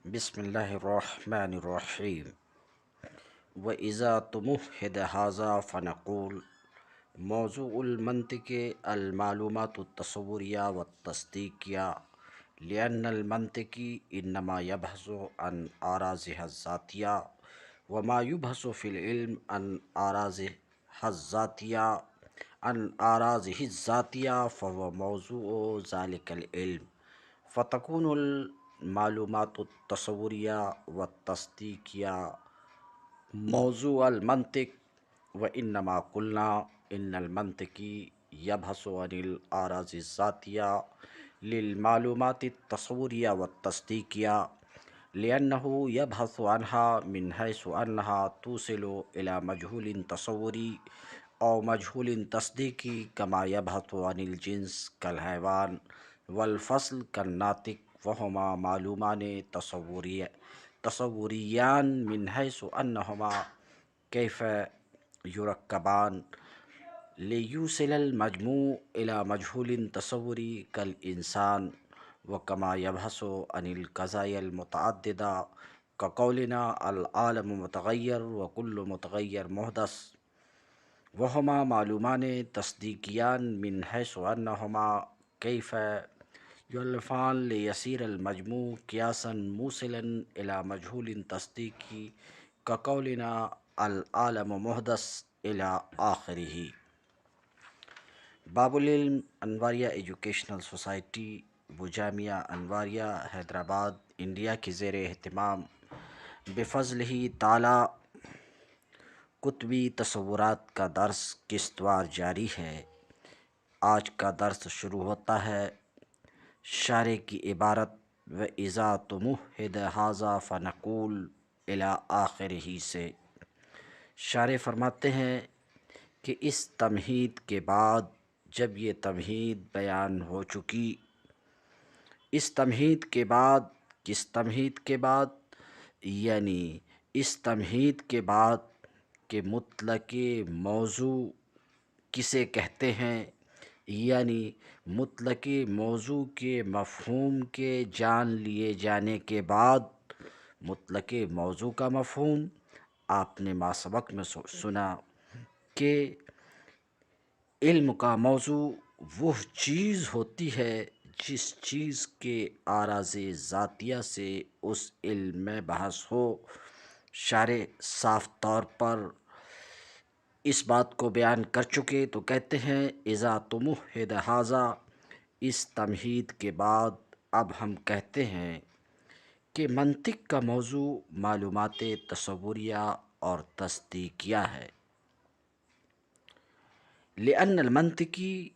بسم اللہ الرحمن الرحیم وَإِذَا تُمُهِّدَ هَذَا فَنَقُولُ موضوع المنطق المعلومات التصوریہ والتصدیقیہ لأن المنطقی انما يبحث عن آرازها الذاتیہ وما يبحث في العلم عن آرازها الذاتیہ فهو موضوع ذلك العلم فتكون المعلومات التصوریہ والتصدیقیہ موضوع المنطق وإنما قلنا إن المنطقي يبحث عن الآراز الذاتية للمعلومات التصورية والتصديقية لأنه يبحث عنها من حيث أنها توصل إلى مجهول تصوري أو مجهول تصديقي كما يبحث عن الجنس كالحيوان والفصل كالناطق وهما معلومان تصوريان من حيث أنهما كيف يركبان ليوصل المجموع إلى مجهول تصوري كالإنسان وكما يبحث عن القضايا المتعددة كقولنا العالم متغير وكل متغير محدث وهما معلومان تصديقيان من حيث أنهما كيف يؤلفان ليصير المجموع قياسا موصلا إلى مجهول تصديقي كقولنا العالم محدث إلى آخره۔ باب العلم انواریہ ایجوکیشنل سوسائٹی بجامعہ انواریہ حیدرآباد انڈیا کی زیر اہتمام بفضلہ تعالی کتبی تصورات کا درس قسطوار جاری ہے۔ آج کا درس شروع ہوتا ہے شارح کی عبارت وَإِذَا تُمُهِّدَ هَذَا فَنَقُولُ إِلَىٰ آخِرِهِ سے۔ شارح فرماتے ہیں کہ اس تمہید کے بعد جب یہ تمہید بیان ہو چکی، اس تمہید کے بعد، کس تمہید کے بعد؟ یعنی اس تمہید کے بعد کہ مطلق موضوع کسے کہتے ہیں، یعنی مطلق موضوع کے مفہوم کے جان لیے جانے کے بعد مطلق موضوع کا مفہوم آپ نے ماسبق میں سنا کہ علم کا موضوع وہ چیز ہوتی ہے جس چیز کے آراز ذاتیہ سے اس علم میں بحث ہو۔ شارح صاف طور پر اس بات کو بیان کر چکے تو کہتے ہیں اذا تمہد ھذا، اس تمہید کے بعد اب ہم کہتے ہیں کہ منطق کا موضوع معلومات تصوریہ اور تصدیقیہ ہے۔ لأن المنطقی،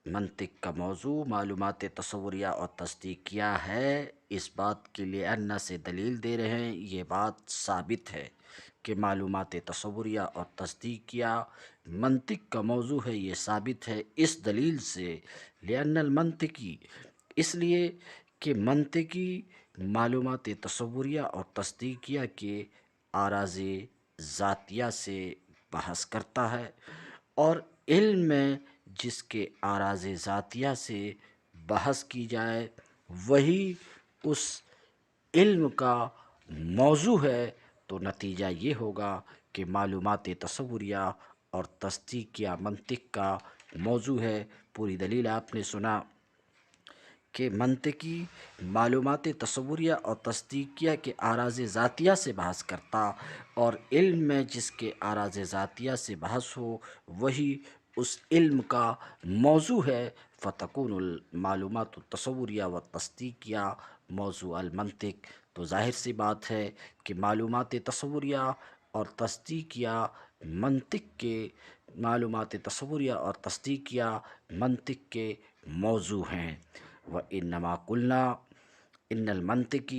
منطق کا موضوع معلومات تصوریہ اور تصدیقیہ ہے۔ اس بات کے لیے ان سے دلیل دے رہے ہیں، یہ بات ثابت ہے کہ معلومات تصوریہ اور تصدیقیہ منطق کا موضوع ہے، یہ ثابت ہے اس دلیل سے لأن المنطقی، اس لیے کہ منطقی معلومات تصوریہ اور تصدیقیہ کے آراز ذاتیہ سے بحث کرتا ہے، اور علم میں جس کے آراز ذاتیہ سے بحث کی جائے وہی اس علم کا موضوع ہے، تو نتیجہ یہ ہوگا کہ معلومات تصوریہ اور تصدیقیہ منطق کا موضوع ہے۔ پوری دلیل آپ نے سنا کہ منطقی معلومات تصوریہ اور تصدیقیہ کے آراز ذاتیہ سے بحث کرتا، اور علم میں جس کے آراز ذاتیہ سے بحث ہو وہی اس علم کا موضوع ہے۔ فتکون المعلومات التصوریہ و تصدیقیہ موضوع المنطق، تو ظاہر سی بات ہے کہ معلومات تصوریہ اور تصدیقیہ منطق کے، معلومات تصوریہ اور تصدیقیہ منطق کے موضوع ہیں۔ وَإِنَّمَا قُلْنَا إِنَّ الْمَنطِقِ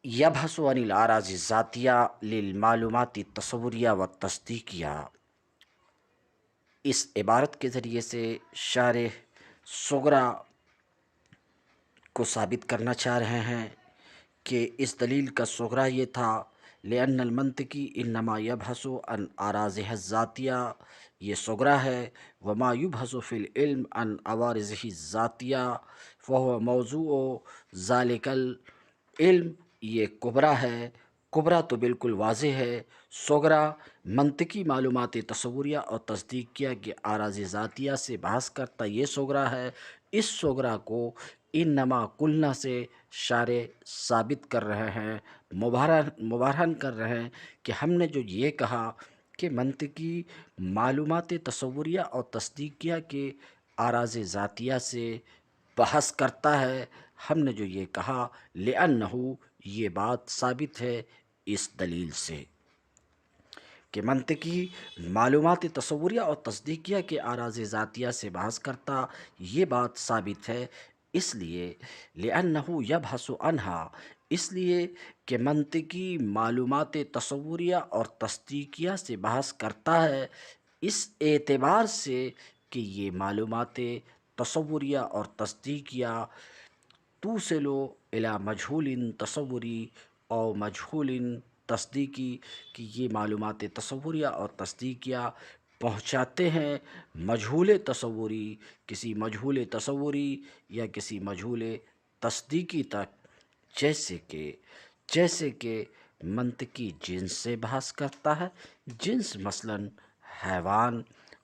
يَبْحَثُ عَنِ الْآرَازِ الذَّاتِيَّةِ لِلْمَعْلُومَاتِ التَّصَوُّرِيَّةِ وَالتَّصْدِيقِيَّةِ، اس عبارت کے ذریعے سے شارح صغریٰ کو ثابت کرنا چاہ رہے ہیں کہ اس دلیل کا صغریٰ یہ تھا لأن المنطقی انما یبحث عن آرازہ الذاتیہ، یہ صغریٰ ہے، وما یبحث فی العلم عن عوارضہ الذاتیہ فہو موضوع ذالکل علم، یہ کبرا ہے۔ کبرا تو بالکل واضح ہے، صغرا منطقی معلومات تصوریہ اور تصدیقیہ کے اراضی ذاتیہ سے بحث کرتا یہ صغرا ہے۔ اس صغرا کو انما قلنا سے شارع ثابت کر رہے ہیں، مبرہن کر رہے ہیں کہ ہم نے جو یہ کہا کہ منطقی معلومات تصوریہ اور تصدیقیہ کے اراضی ذاتیہ سے بحث کرتا ہے، ہم نے جو یہ کہا لِأَنَّهُ، یہ بات ثابت ہے اس دلیل سے کہ منطقی معلومات تصوریہ اور تصدیقیہ کے اراضی ذاتیہ سے بحث کرتا یہ بات ثابت ہے، اس لیے لِأَنَّهُ يَبْحَثُ عَنْهَا، اس لیے کہ منطقی معلومات تصوریہ اور تصدیقیہ سے بحث کرتا ہے، اس اعتبار سے کہ یہ معلومات تصوریہ اور تصدیقیہ توصلو الی مجہول تصوری اور مجہول تصدیقی، کہ یہ معلومات تصوریہ اور تصدیقیہ پہنچاتے ہیں مجہول تصوری، کسی مجہول تصوری یا کسی مجہول تصدیقی تک، جیسے کہ منطقی جنس سے بحث کرتا ہے، جنس مثلاً حیوان،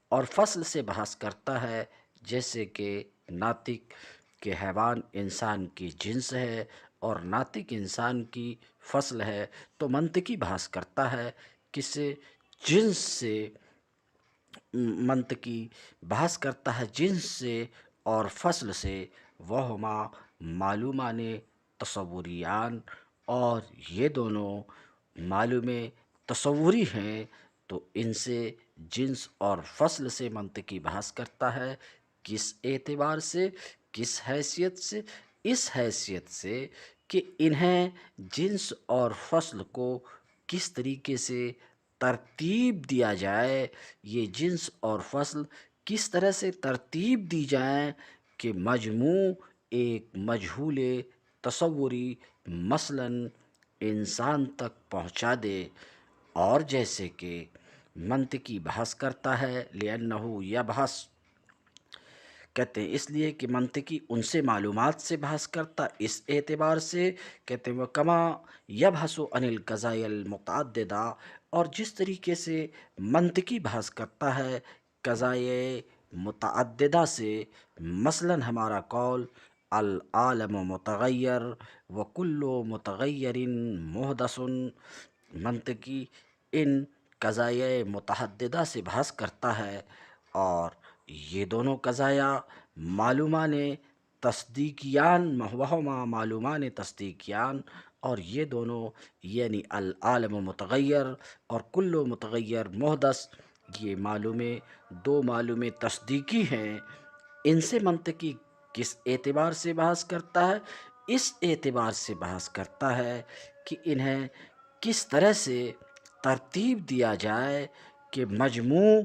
اور فصل سے بحث کرتا ہے، جیسے کہ ناطق کہ حیوان انسان کی جنس ہے اور ناطق انسان کی فصل ہے، تو منطقی بحث کرتا ہے کس جنس سے، منطقی بحث کرتا ہے جنس سے اور فصل سے، وہما معلومان تصوریان، اور یہ دونوں معلوم تصوری ہیں، تو ان سے جنس اور فصل سے منطقی بحث کرتا ہے، کس اعتبار سے، کس حیثیت سے، اس حیثیت سے کہ انہیں جنس اور فصل کو کس طریقے سے ترتیب دیا جائے، یہ جنس اور فصل کس طرح سے ترتیب دی جائیں کہ مجموع ایک مجہول تصوری مثلاً انسان تک پہنچا دے، اور جیسے کہ منطقی بحث کرتا ہے لِأَنَّهُ يَبْحَثُ، کہتے ہیں اس لیے کہ منطقی ان سے معلومات سے بحث کرتا اس اعتبار سے، کہتے ہیں وَكَمَا يَبْحَثُ عَنِ الْقَضَايَا الْمُتَعَدِّدَةِ، اور جس طریقے سے منطقی بحث کرتا ہے قضایے متعددہ سے، مثلاً ہمارا قول العالم متغیر وکل متغیر محدث، منطقی ان قضایے متعددہ سے بحث کرتا ہے، اور یہ دونوں قضایا معلومان تصدیقیان، وہما معلومان تصدیقیان، اور یہ دونوں یعنی العالم متغیر اور کل متغیر محدث، یہ دو معلوم تصدیقی ہیں، ان سے منطقی کس اعتبار سے بحث کرتا ہے، اس اعتبار سے بحث کرتا ہے کہ انہیں کس طرح سے ترتیب دیا جائے کہ مجموع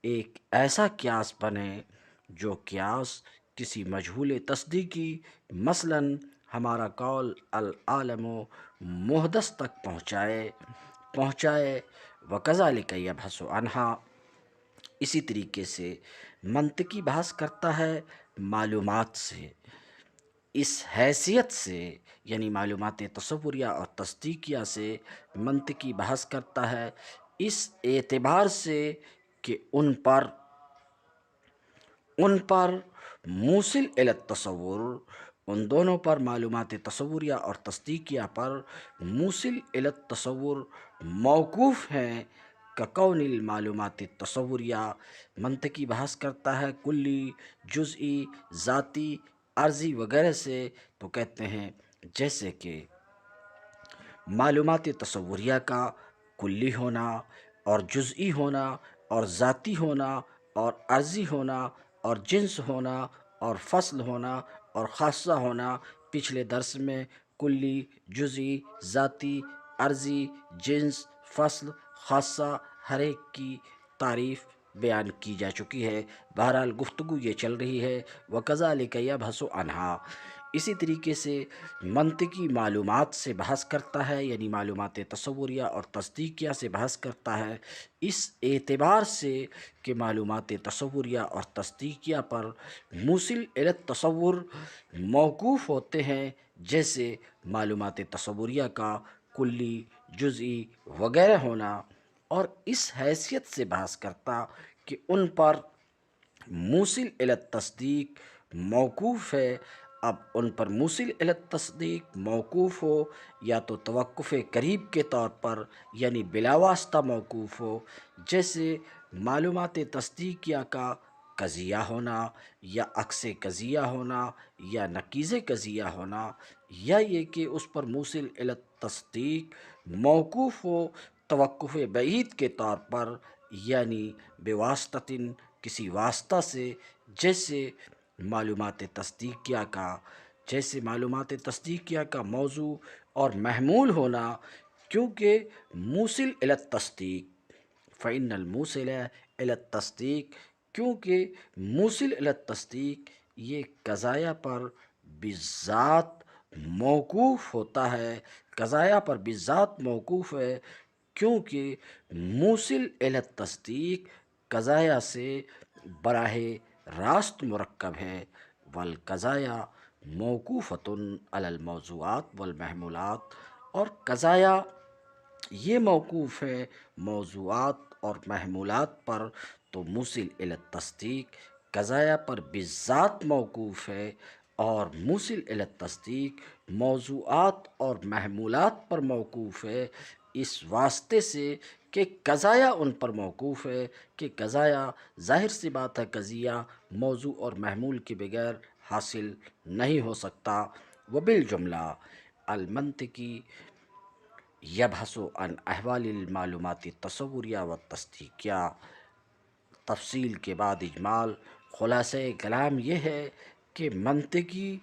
ایک ایسا قیاس بنے جو قیاس کسی مجہول تصدیقی مثلاً ہمارا قول العالم محدث تک پہنچائے وَكَذَلِكَ يَبْحَثُ عَنْهَا، اسی طریقے سے منطقی بحث کرتا ہے معلومات سے، اس حیثیت سے، یعنی معلومات تصوریہ اور تصدیقیہ سے منطقی بحث کرتا ہے اس اعتبار سے کہ ان پر موصل الی التصور، ان دونوں پر معلومات تصوریہ اور تصدیقیہ پر موصل الی التصور موقوف ہیں، کَقَوْنِ المعلومات التصوریہ، منطقی بحث کرتا ہے کلی، جزئی، ذاتی، عرضی وغیرہ سے، تو کہتے ہیں جیسے کہ معلومات تصوریہ کا کلی ہونا اور جزئی ہونا اور ذاتی ہونا اور عرضی ہونا اور جنس ہونا اور فصل ہونا اور خاصہ ہونا، پچھلے درس میں کلی، جزئی، ذاتی، عرضی، جنس، فصل، خاصہ، ہر ایک کی تعریف بیان کی جا چکی ہے، بہرحال گفتگو یہ چل رہی ہے وَكَذَلِكَ يَبْحَثُ عَنْهَا، اسی طریقے سے منطقی معلومات سے بحث کرتا ہے، یعنی معلومات تصوریہ اور تصدیقیہ سے بحث کرتا ہے، اس اعتبار سے کہ معلومات تصوریہ اور تصدیقیہ پر موصل الی التصور موقوف ہوتے ہیں، جیسے معلومات تصوریہ کا کلی، جزئی وغیرہ ہونا، اور اس حیثیت سے بحث کرتا کہ ان پر موصل الی التصدیق موقوف ہے۔ اب ان پر موصل الی التصدیق موقوف ہو، یا تو توقف قریب کے طور پر یعنی بلا واسطہ موقوف ہو، جیسے معلومات تصدیقیہ کا قضیہ ہونا، یا عکس قضیہ ہونا، یا نقیض قضیہ ہونا، یا یہ کہ اس پر موصل الی التصدیق موقوف ہو توقف بعید کے طور پر، یعنی بواسطۃ کسی واسطہ سے، جیسے معلومات تصدیقیہ کا معلومات تصدیقیہ کا موضوع اور محمول ہونا، کیونکہ موصل الی التصدیق فإن الموصل الی التصدیق، کیونکہ موصل الی التصدیق یہ قضایا پر بالذات موقوف ہوتا ہے، قضایا پر بالذات موقوف ہے، کیونکہ موصل الی التصدیق قضایا سے براہ راست مرکب ہے، والقضایا موقوفۃ علی الموضوعات والمحمولات، اور قضایا یہ موقوف ہے موضوعات اور محمولات پر، تو موصل الی التصدیق قضایا پر بالذات موقوف ہے، اور موصل الی التصدیق موضوعات اور محمولات پر موقوف ہے، اس واسطے سے کہ قضایا ان پر موقوف ہے، کہ قضایا ظاہر سی بات ہے قضیہ موضوع اور محمول کے بغیر حاصل نہیں ہو سکتا۔ وبالجملہ المنطقی یبحث عن احوال المعلومات التصوریہ و تصدیقیہ۔ تفصیل کے بعد اجمال، خلاصہ کلام یہ ہے کہ منطقی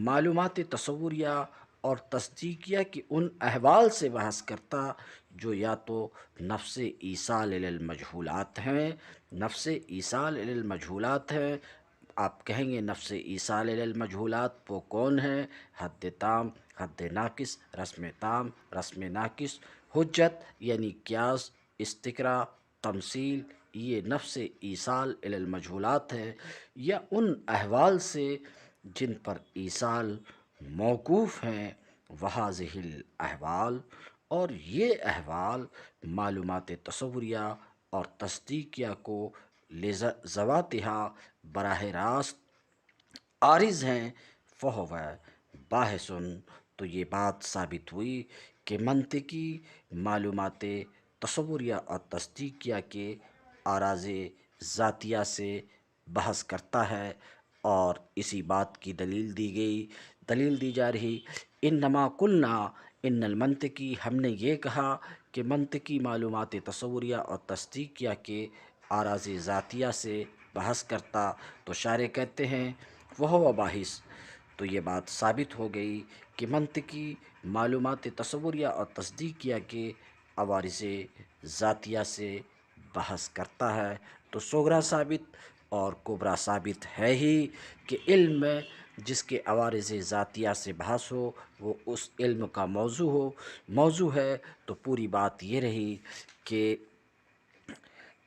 معلومات تصوریہ اور تصدیقیہ کے ان احوال سے بحث کرتا جو یا تو نفس ایصال الی المجہولات ہیں، نفس ایصال الی المجہولات ہیں۔ آپ کہیں گے نفس ایصال الی المجہولات وہ کون ہیں؟ حد تام، حد ناقص، رسم تام، رسم ناقص، حجت یعنی قیاس، استقراء، تمثیل، یہ نفس ایصال الی المجہولات ہے، یا ان احوال سے جن پر ایصال موقوف ہیں، وہذہ الاحوال، اور یہ احوال معلومات تصوریہ اور تصدیقیہ کو لذواتہا براہ راست عارض ہیں، فہو باحث، تو یہ بات ثابت ہوئی کہ منطقی معلومات تصوریہ اور تصدیقیہ کے اعراض ذاتیہ سے بحث کرتا ہے، اور اسی بات کی دلیل دی جا رہی، انما قلنا ان المنطقی، ہم نے یہ کہا کہ منطقی معلومات تصوریہ اور تصدیقیہ کے اعراض ذاتیہ سے بحث کرتا، تو شارح کہتے ہیں وہ باحث، تو یہ بات ثابت ہو گئی کہ منطقی معلومات تصوریہ اور تصدیقیہ کے عوارض ذاتیہ سے بحث کرتا ہے، تو صغریٰ ثابت اور کبریٰ ثابت ہے ہی کہ علم میں جس کے عوارض ذاتیہ سے بحث ہو وہ اس علم کا موضوع ہے، تو پوری بات یہ رہی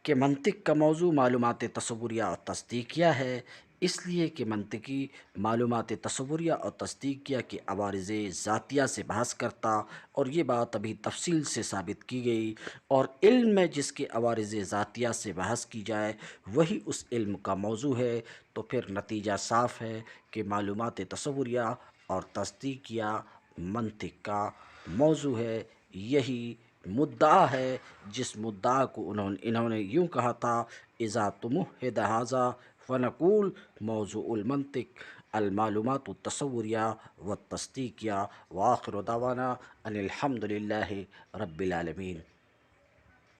کہ منطق کا موضوع معلومات تصوریہ اور تصدیقیہ ہے، اس لیے کہ منطقی معلومات تصوریہ اور تصدیقیہ کے عوارض ذاتیہ سے بحث کرتا، اور یہ بات ابھی تفصیل سے ثابت کی گئی، اور علم میں جس کے عوارض ذاتیہ سے بحث کی جائے وہی اس علم کا موضوع ہے، تو پھر نتیجہ صاف ہے کہ معلومات تصوریہ اور تصدیقیہ منطق کا موضوع ہے۔ یہی مدعا ہے، جس مدعا کو انہوں نے یوں کہا تھا، اذا تمہد ھذا فنقول موضوع المنطق المعلومات التصوریہ والتصدیقیہ، وآخر دعوانا ان الحمد للہ رب العالمین۔